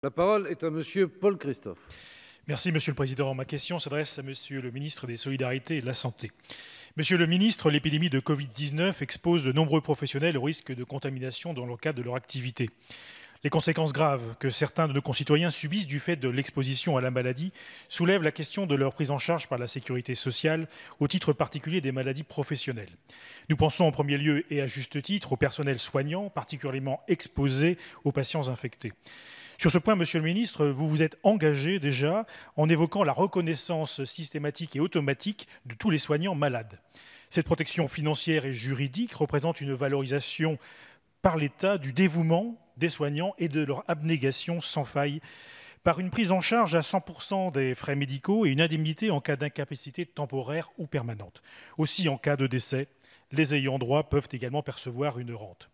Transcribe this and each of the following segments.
La parole est à Monsieur Paul Christophe. Merci, Monsieur le Président. Ma question s'adresse à Monsieur le ministre des Solidarités et de la Santé. Monsieur le ministre, l'épidémie de Covid-19 expose de nombreux professionnels au risque de contamination dans le cadre de leur activité. Les conséquences graves que certains de nos concitoyens subissent du fait de l'exposition à la maladie soulèvent la question de leur prise en charge par la sécurité sociale au titre particulier des maladies professionnelles. Nous pensons en premier lieu, et à juste titre, au personnel soignant, particulièrement exposé aux patients infectés. Sur ce point, Monsieur le ministre, vous vous êtes engagé déjà en évoquant la reconnaissance systématique et automatique de tous les soignants malades. Cette protection financière et juridique représente une valorisation par l'État du dévouement des soignants et de leur abnégation sans faille, par une prise en charge à 100% des frais médicaux et une indemnité en cas d'incapacité temporaire ou permanente. Aussi, en cas de décès, les ayants droit peuvent également percevoir une rente.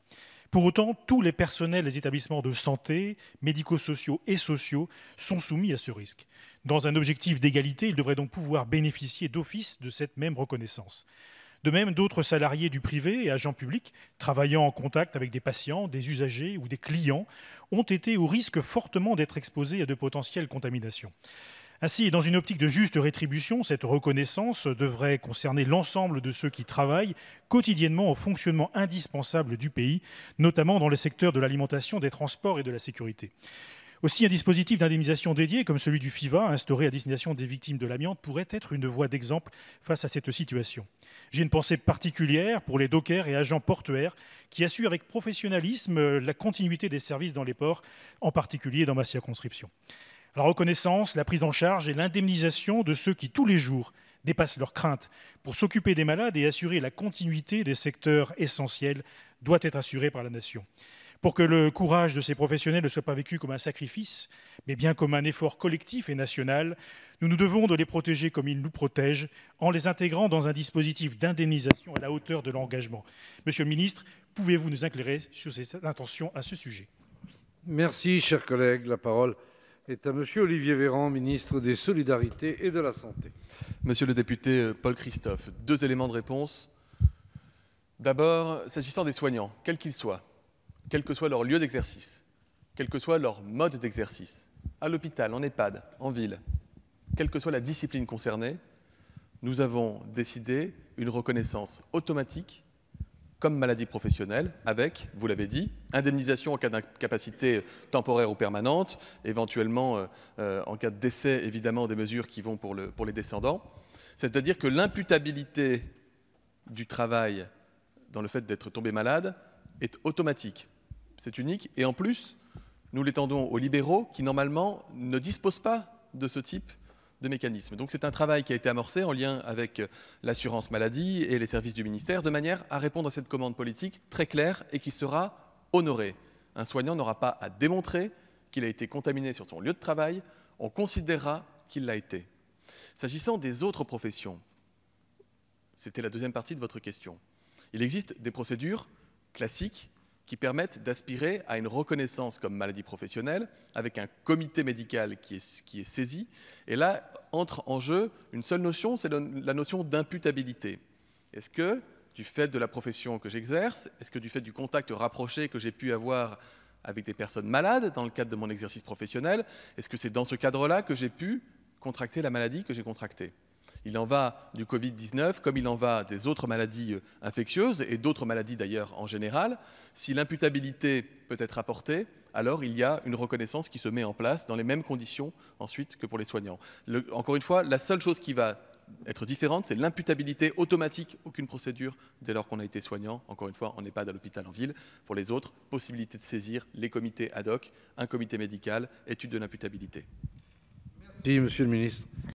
Pour autant, tous les personnels des établissements de santé, médico-sociaux et sociaux sont soumis à ce risque. Dans un objectif d'égalité, ils devraient donc pouvoir bénéficier d'office de cette même reconnaissance. De même, d'autres salariés du privé et agents publics travaillant en contact avec des patients, des usagers ou des clients ont été au risque fortement d'être exposés à de potentielles contaminations. Ainsi, dans une optique de juste rétribution, cette reconnaissance devrait concerner l'ensemble de ceux qui travaillent quotidiennement au fonctionnement indispensable du pays, notamment dans les secteurs de l'alimentation, des transports et de la sécurité. Aussi, un dispositif d'indemnisation dédié, comme celui du FIVA, instauré à destination des victimes de l'amiante, pourrait être une voie d'exemple face à cette situation. J'ai une pensée particulière pour les dockers et agents portuaires qui assurent avec professionnalisme la continuité des services dans les ports, en particulier dans ma circonscription. La reconnaissance, la prise en charge et l'indemnisation de ceux qui, tous les jours, dépassent leurs craintes pour s'occuper des malades et assurer la continuité des secteurs essentiels doit être assurée par la nation. Pour que le courage de ces professionnels ne soit pas vécu comme un sacrifice, mais bien comme un effort collectif et national, nous nous devons de les protéger comme ils nous protègent, en les intégrant dans un dispositif d'indemnisation à la hauteur de l'engagement. Monsieur le ministre, pouvez-vous nous éclairer sur ses intentions à ce sujet? Merci, chers collègues. La parole est à Monsieur Olivier Véran, ministre des Solidarités et de la Santé. Monsieur le député Paul Christophe, 2 éléments de réponse. D'abord, s'agissant des soignants, quels qu'ils soient, quel que soit leur lieu d'exercice, quel que soit leur mode d'exercice, à l'hôpital, en EHPAD, en ville, quelle que soit la discipline concernée, nous avons décidé une reconnaissance automatique comme maladie professionnelle avec, vous l'avez dit, indemnisation en cas d'incapacité temporaire ou permanente, éventuellement en cas de décès, évidemment, des mesures qui vont pour les descendants. C'est-à-dire que l'imputabilité du travail dans le fait d'être tombé malade est automatique. C'est unique. Et en plus, nous l'étendons aux libéraux qui, normalement, ne disposent pas de ce type de mécanisme. Donc c'est un travail qui a été amorcé en lien avec l'assurance maladie et les services du ministère, de manière à répondre à cette commande politique très claire et qui sera honorée. Un soignant n'aura pas à démontrer qu'il a été contaminé sur son lieu de travail, on considérera qu'il l'a été. S'agissant des autres professions, c'était la deuxième partie de votre question, il existe des procédures classiques qui permettent d'aspirer à une reconnaissance comme maladie professionnelle avec un comité médical qui est saisi. Et là, entre en jeu une seule notion, c'est la notion d'imputabilité. Est-ce que, du fait de la profession que j'exerce, est-ce que du fait du contact rapproché que j'ai pu avoir avec des personnes malades dans le cadre de mon exercice professionnel, est-ce que c'est dans ce cadre-là que j'ai pu contracter la maladie que j'ai contractée ? Il en va du Covid-19 comme il en va des autres maladies infectieuses et d'autres maladies d'ailleurs en général. Si l'imputabilité peut être apportée, alors il y a une reconnaissance qui se met en place dans les mêmes conditions ensuite que pour les soignants. Encore une fois, la seule chose qui va être différente, c'est l'imputabilité automatique, aucune procédure dès lors qu'on a été soignant, encore une fois en EHPAD, à l'hôpital, en ville. Pour les autres, possibilité de saisir les comités ad hoc, un comité médical, étude de l'imputabilité. Merci, Monsieur le ministre.